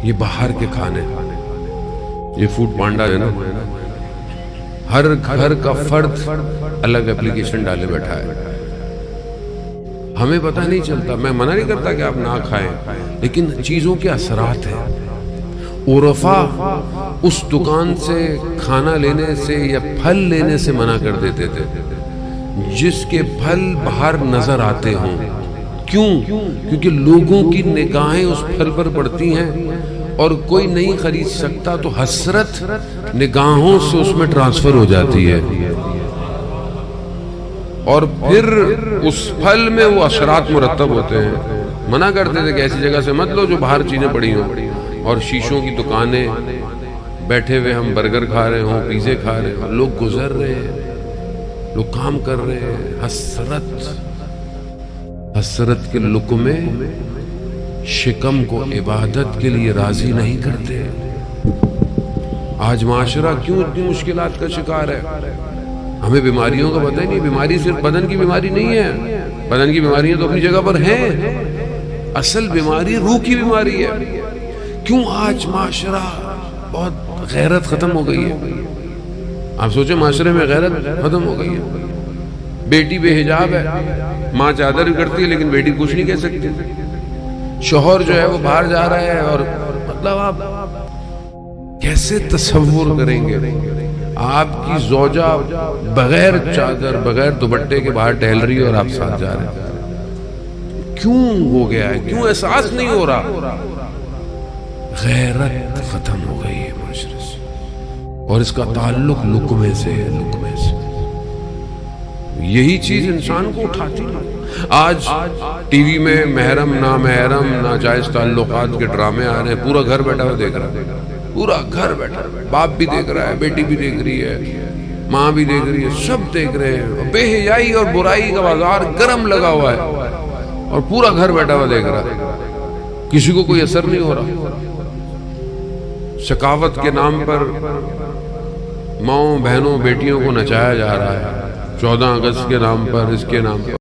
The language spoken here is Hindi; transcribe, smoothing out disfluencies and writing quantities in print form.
ये बाहर के खाने, ये फूड पांडा है ना, हर घर का फर्द अलग एप्लीकेशन डाले बैठा है। हमें पता नहीं चलता। मैं मना नहीं करता कि आप ना खाएं, लेकिन चीजों के असरात हैं। उरफा उस दुकान से खाना लेने से या फल लेने से मना कर देते थे जिसके फल बाहर नजर आते हों। क्यों? क्योंकि लोगों की निगाहें उस फल पर पड़ती हैं और कोई नहीं खरीद सकता, तो हसरत निगाहों से उसमें ट्रांसफर हो जाती है और फिर उस फल में वो असरात मुरत्तब होते हैं। मना करते थे कि ऐसी जगह से मत लो जो बाहर चीजें पड़ी हों, और शीशों की दुकानें, बैठे हुए हम बर्गर खा रहे हों, पिज़्ज़े खा रहे हों, लोग गुजर रहे हैं, लोग काम कर रहे हैं। हसरत के लुक़्मे शिकम को इबादत के लिए राजी नहीं करते। आज माशरा क्यों इतनी मुश्किलात का शिकार है? हमें बीमारियों का पता ही नहीं। बीमारी सिर्फ बदन की बीमारी नहीं है, बदन की बीमारियां तो अपनी जगह पर हैं। असल बीमारी रूह की बीमारी है। क्यों आज माशरा बहुत गैरत खत्म हो गई है? आप सोचे माशरे में गैरत खत्म हो गई है। बेटी बेहिजाब है, माँ चादर करती है लेकिन बेटी कुछ नहीं कह सकती। शौहर जो है वो बाहर जा रहा है, और मतलब आप कैसे तसव्वुर करेंगे आपकी ज़ौजा बगैर चादर बगैर दुपट्टे के बाहर टहल रही है और आप साथ जा रहे हैं? क्यों हो गया है? क्यों एहसास नहीं हो रहा? गैरत खत्म हो गई है माशरे से, और इसका ताल्लुक लुक़्मे से है। लुक़्मे से यही चीज इंसान को उठाती है। आज टीवी में महरम ना महरम नाजायज ताल्लुकात के ड्रामे आ रहे हैं। पूरा घर बैठा हुआ देख रहा है, पूरा घर बैठा, बाप भी देख रहा है, बेटी भी देख रही है, माँ भी देख रही है, सब देख रहे हैं। बेहयाई और बुराई का बाजार गर्म लगा हुआ है और पूरा घर बैठा हुआ देख रहा है। किसी को कोई असर नहीं हो रहा। शकावत के नाम पर माओ बहनों बेटियों को नचाया जा रहा है। 14 अगस्त के नाम पर, इसके नाम पर।